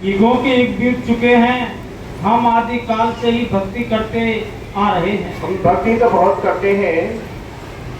युगों के युग बीत चुके हैं, हम आदि काल से ही भक्ति करते आ रहे हैं। हम भक्ति तो बहुत करते हैं,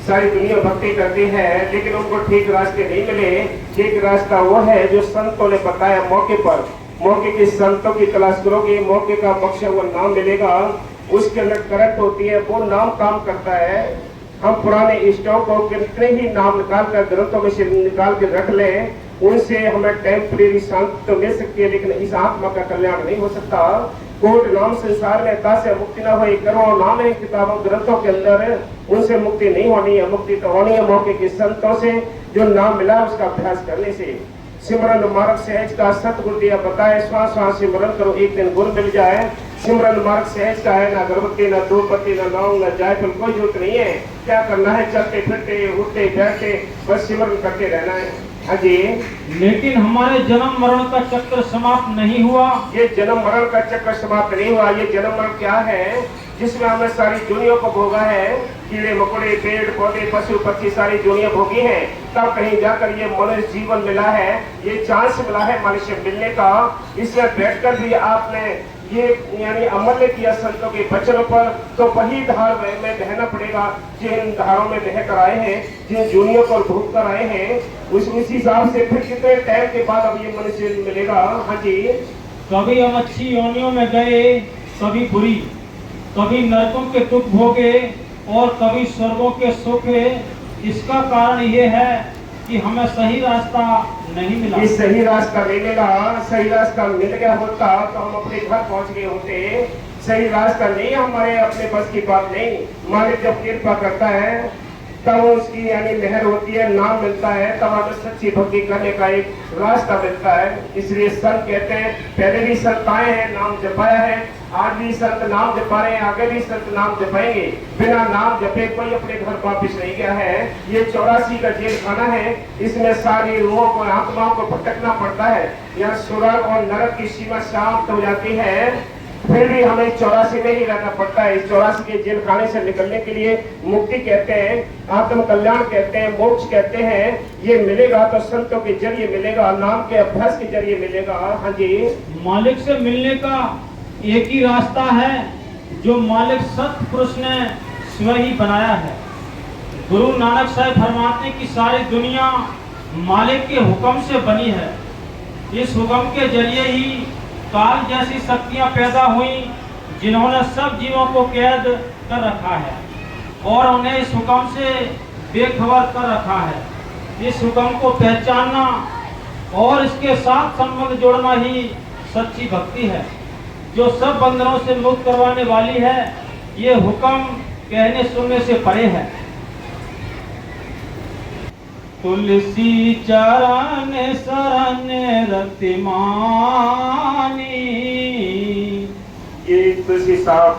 सारी दुनिया भक्ति करती है, लेकिन उनको ठीक रास्ते नहीं मिले। ठीक रास्ता वो है जो संतों ने बताया मौके पर। मौके के संतों की तलाश करोगे, मौके का बख्शा हुआ नाम मिलेगा, उसके अंदर करंट होती है, वो नाम काम करता है। हम पुराने इष्टों को कितने ही नाम निकाल कर ग्रंथों में से निकाल के रख लें, उनसे हमें टेम्परेरी शांति तो मिल सकती है, लेकिन इस आत्मा का कल्याण नहीं हो सकता। कोट नाम संसार में तासे मुक्ति न हो, करोड़ों नाम है किताबों ग्रंथों के अंदर, उनसे मुक्ति नहीं होनी है। मुक्ति तो होनी है मौके के संतों से, जो नाम मिला उसका अभ्यास करने से। सिमरन मार्ग सहज का सतगुरु दिया बताए, श्वास श्वास सिमरन करो एक दिन गुरु मिल जाए। सिमरन मार्ग सहज का है, ना अगरबत्ती ना धूपबत्ती ना लौंग ना जायफल, कोई जरूरत नहीं है। क्या करना है, चलते फिरते उठते बैठते बस सिमरन करते रहना है। हाँ जी। लेकिन हमारे जन्म मरण का चक्र समाप्त नहीं हुआ। ये जन्म मरण का चक्र समाप्त नहीं हुआ। ये जन्म मरण क्या है, जिसमें हमने सारी दुनिया को भोगा है। कीड़े मकोड़े पेड़ पौधे पशु पक्षी सारी दुनिया भोगी है, तब कहीं जाकर ये मनुष्य जीवन मिला है, ये चांस मिला है मनुष्य मिलने का। इसमें बैठकर भी आपने ये यानी अमल किया संतों के वचनों पर, तो वही धार में बहना पड़ेगा जिन धारों में बह कर आए हैं, जिन जूनियों पर भूख कर आए हैं। उस हिसाब से फिर कितने टाइम के बाद अब ये मनुष्य मिलेगा। हाँ जी। कभी हम अच्छी योनियों में गए, कभी बुरी, कभी नरकों के दुख भोगे और कभी स्वर्गों के सुख। इसका कारण ये है कि हमें सही रास्ता नहीं मिला। ये सही रास्ता नहीं मिला। सही रास्ता मिल गया होता तो हम अपने घर पहुंच गए होते। सही रास्ता नहीं, हमारे अपने बस की बात नहीं। मालिक जब कृपा करता है तब उसकी यानी मेहर होती है, नाम मिलता है, तब हमें सच्ची भक्ति करने का एक रास्ता मिलता है। इसलिए संत कहते हैं, पहले भी संत आए हैं, नाम जपाया है, आज भी संत नाम जपा रहे हैं, आगे भी संत नाम जपाएंगे। बिना नाम जपे कोई अपने घर वापिस नहीं गया है। ये 84 का जेल खाना है, इसमें सारी रूहों को आत्माओं को भटकना पड़ता है। यहाँ स्वर्ग और नरक की सीमा समाप्त हो जाती है, फिर भी हमें 84 में ही रहना पड़ता है। इस 84 के जेल खाने से निकलने के लिए मुक्ति कहते हैं, आत्म कल्याण कहते हैं, मोक्ष कहते हैं। ये मिलेगा तो संतों के जरिए मिलेगा, नाम के अभ्यास के जरिए मिलेगा। हाँ जी। मालिक से मिलने का एक ही रास्ता है जो मालिक सतपुरुष ने स्वयं ही बनाया है। गुरु नानक साहब फरमाते कि सारी दुनिया मालिक के हुक्म से बनी है। इस हुक्म के जरिए ही काल जैसी शक्तियां पैदा हुई, जिन्होंने सब जीवों को कैद कर रखा है और उन्हें इस हुक्म से बेखबर कर रखा है। इस हुक्म को पहचानना और इसके साथ संबंध जोड़ना ही सच्ची भक्ति है, जो सब बंधनों से मुक्त करवाने वाली है। ये हुक्म कहने सुनने से परे है। तुलसी चरण शरण रति मानी। ये तुलसी साहब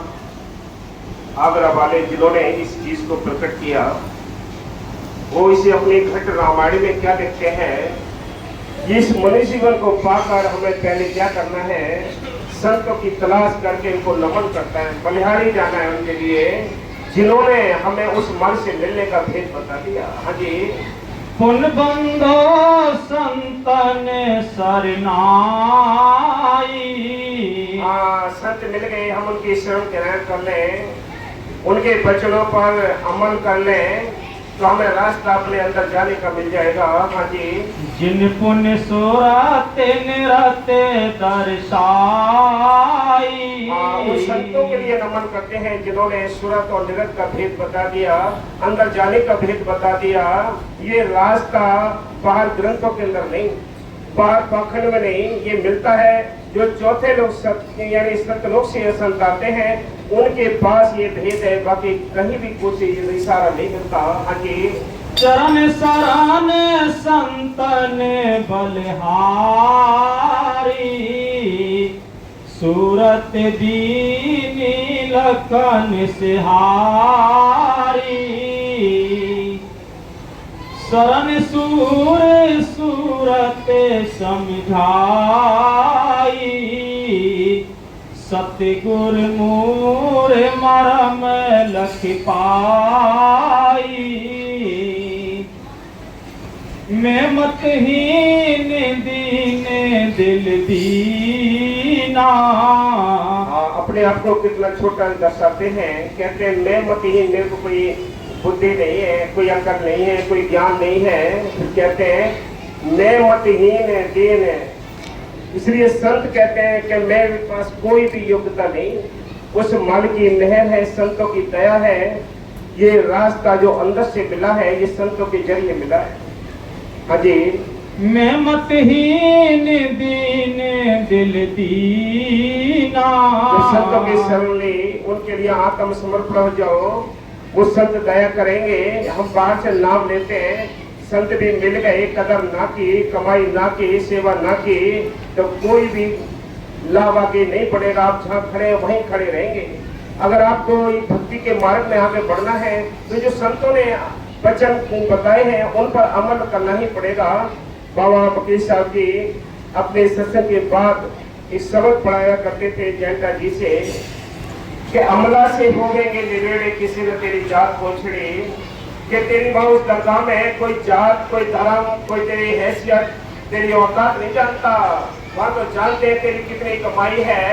आगरा वाले जिन्होंने इस चीज को प्रकट किया, वो इसे अपने घट रामायण में क्या लिखते हैं, इस मनुष्य जीवन को पाकर हमें पहले क्या करना है, संतों की तलाश करके इनको नमन करता है, बलिहारी जाना है उनके लिए, जिन्होंने हमें उस मन से मिलने का भेद बता दिया। हाँ जी। पुन बंधो संतन सरनाई। हाँ, संत मिल गए, हम उनकी शरण ग्रहण कर लें, उनके वचनों पर अमल कर लें, तो हमें रास्ता अपने अंदर जाने का मिल जाएगा। हाँ जी। जिन पुण्य सुरते निरते दर्शाई। उन संतों के लिए नमन करते हैं जिन्होंने सूरत और निरत का भेद बता दिया, अंदर जाने का भेद बता दिया। ये रास्ता बाहर ग्रंथों के अंदर नहीं, बाहर पाखंड में नहीं, ये मिलता है जो चौथे लोग यानी सतलोक से संत आते हैं, उनके पास ये भेद है, बाकी कहीं भी कुछ इशारा नहीं मिलता। हाँ जी। चरण शरण संतन बलिहारी, सूरत दीनी लखन सिहारी। शरण सूर सूरत समझाई, सतगुर मूर मरम लख पाई। मैं मतहीन दीने दिल दीना। अपने आप को कितना छोटा दर्शाते हैं, कहते हैं मैं मतहीन, मेरे को कोई बुद्धि नहीं है, कोई अकल नहीं है, कोई ज्ञान नहीं है। फिर कहते हैं मैं मतहीन दीन है। इसलिए संत कहते हैं कि मेरे पास कोई भी योग्यता नहीं, उस माल की मेहर है, संतों की दया है। ये रास्ता जो अंदर से मिला है, ये संतों के जरिए मिला है। हाँ जी, मैं मतहीन दीन दिल दीना। जो संतों की शरण ली, उनके लिए आत्म समर्पण हो जाओ, वो संत दया करेंगे। हम बाहर से नाम लेते हैं, संत भी मिल गए, कदर ना की, कमाई ना की, सेवा ना की, तो कोई भी लाभ आगे नहीं पड़ेगा। आप जहाँ खड़े हैं वहीं खड़े रहेंगे। अगर आपको भक्ति के मार्ग में आगे बढ़ना है, तो जो संतों ने वचन बताए हैं उन पर अमल करना ही पड़ेगा। बाबा फकीर साहब जी अपने सत्संग के बाद एक सबक पढ़ाया करते थे जैंटा जी से कि अमला से होवेंगे निवेड़े, किसी ने तेरी जात पोछड़ी, कि तेरी माँ उस दरगाह में कोई जात, कोई धर्म, कोई तेरी हैसियत, तेरी औकात नहीं जानता। वहां तो जानते हैं तेरी कितनी कमाई है,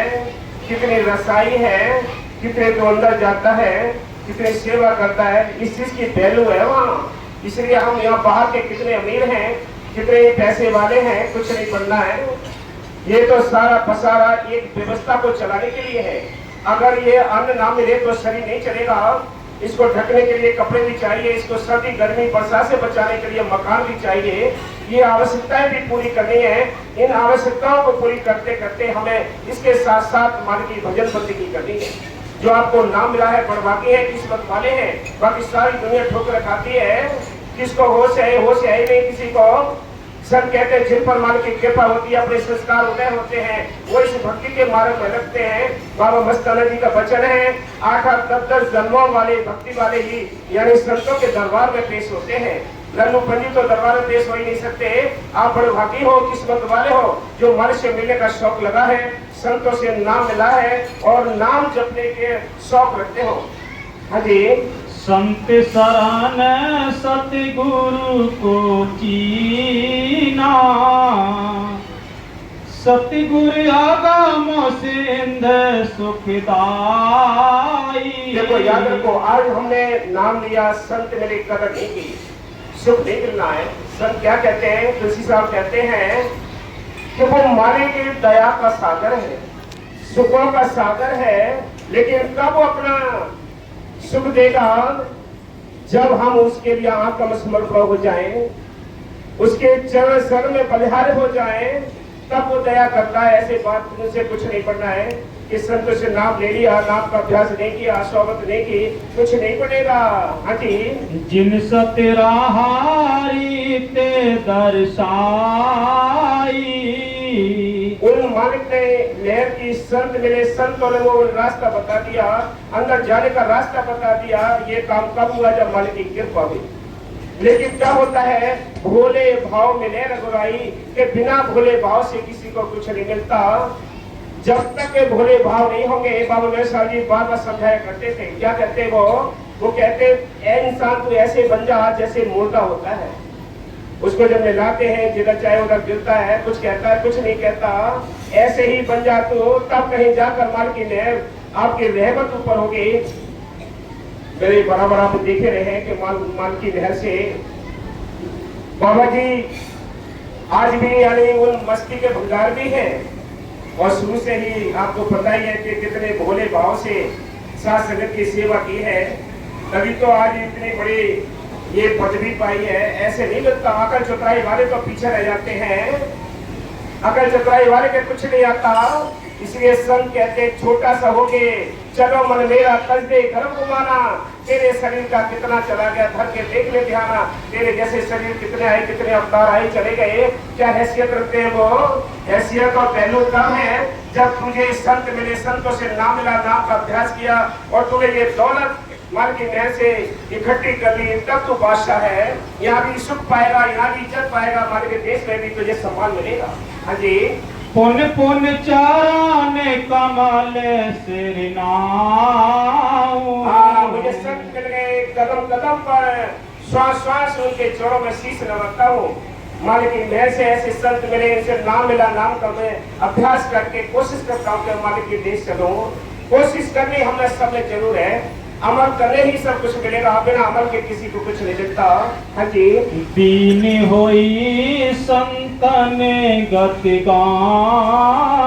कितनी रसाई है, कितने तो अंदर जाता है, कितनी सेवा करता है। इस चीज की वैल्यू है वहाँ। इसलिए हम यहाँ बाहर के कितने अमीर हैं, कितने पैसे वाले हैं, कुछ नहीं बनना है। ये तो सारा पसारा एक व्यवस्था को चलाने के लिए है। अगर ये अन्न ना मिले तो शरीर नहीं चलेगा। इसको ढकने के लिए कपड़े भी चाहिए, इसको सर्दी गर्मी बरसात से बचाने के लिए मकान भी चाहिए। ये आवश्यकताएं भी पूरी करनी है। इन आवश्यकताओं को पूरी करते करते हमें इसके साथ साथ मान की भजन बंदगी करनी है। जो आपको नाम मिला है बड़भागी है, किस्मत वाले हैं। बाकी सारी दुनिया ठोकर खाती है। किसको होश है ही नहीं किसी को। सब कहते हैं जिन पर मान की कृपा होती है, अपने संस्कार उदय होते हैं, वो इस भक्ति के मार्ग में लगते हैं। बाबा मस्ताना जी का वचन है, 8-8 10-10 जन्मों वाले भक्ति वाले ही यानी संतों के दरबार में पेश होते हैं। लल्लू पंडित तो दरबार में पेश हो ही नहीं सकते। आप बड़े भागी हो, किस्मत वाले हो, जो मन से मिलने का शौक लगा है, संतों से नाम मिला है और नाम जपने के शौक रखते हो। हाँ जी, संत शरण सतगुरु को चीना, सतगुरु आगम सिंध सुखदाई। देखो याद रखो, आज हमने नाम लिया, संत मेरी कदर नहीं की, सुख नहीं मिलना है। संत क्या कहते हैं, तुलसी साहब कहते हैं कि वो माने की दया का सागर है, सुखों का सागर है, लेकिन कब अपना सुख देगा जब हम उसके लिए आत्म समर्पण हो जाएं, उसके चरण शरण में बलिहार हो जाएं, तब वो दया करता है। ऐसे बात मुझसे कुछ नहीं पढ़ना है कि संत से नाम ले लिया, नाम का अभ्यास नहीं किया, सोबत नहीं की, कुछ नहीं पड़ेगा। हाँ जी, जिन सतेरा हारी ते दर्शाई, उन मालिक ने लहर की संत मिले, संतों ने वो रास्ता बता दिया, अंदर जाने का रास्ता बता दिया। ये काम कब हुआ, जब मालिक की कृपा हुई। लेकिन क्या होता है, भोले भाव मिले रघुराई, के बिना भोले भाव से किसी को कुछ नहीं मिलता। जब तक के भोले भाव नहीं होंगे, बाबा मेहर जी बार बार समझाया करते थे। क्या कहते वो कहते ए इंसान तू ऐसे बन जा जैसे मुर्दा होता है। उसको जब मिलाते हैं, जिधर चाहे उधर गिरता है, कुछ कहता है, कुछ नहीं कहता। ऐसे ही बन जा तो तब कहीं जाकर माल की लहर आपकी रहमत ऊपर होगी। मेरे बराबर आप देखे रहे हैं कि माल की लहर से बाबा जी आज भी यानी उन मस्ती के भंडार भी हैं। और शुरू से ही आपको पता ही है कि कितने भोले भाव से साथ संगत की सेवा की है, तभी तो आज इतनी बड़ी ये पदवी पाई है। ऐसे नहीं मिलता। अकल चतुराई वाले तो पीछे रह जाते हैं, अकल चतुराई वाले के कुछ नहीं आता। इसलिए संत कहते छोटा सा हो के चलो मन मेरा कस दे गर्भ घुमाना, तेरे शरीर का कितना चला गया धर के देख ले ध्याना। तेरे जैसे शरीर कितने आए, कितने अवतार आए चले गए, क्या हैसियत रखते हैं वो। हैसियत और पहलू कम है जब तुझे संत मिले, संतों से नाम मिला, नाम का अभ्यास किया और तुम्हें ये दौलत माल की नहर से इकट्ठी कर ली, तब तो बादशाह है। यहाँ भी सुख पाएगा, यहाँ भी इज्जत पाएगा, माल के देश में भी तुझे सम्मान मिलेगा। हाँ जी, पुन पुन चाराने कमल सिर नाऊ। मुझे संत मिल गए, कदम कदम पर श्वास श्वास उनके चरणों में शीश नवाता हूँ। मालिक मेरे से ऐसे संत मिले, इनसे नाम मिला, नाम का मैं अभ्यास करके कोशिश करता हूँ कि मालिक के देश चलूं। कोशिश करनी हमें सब में जरूर है, अमल करने ही सब कुछ मिलेगा, बिना अमल के किसी को कुछ नहीं मिलता। हाँ जी। दीन होई संतन गति गान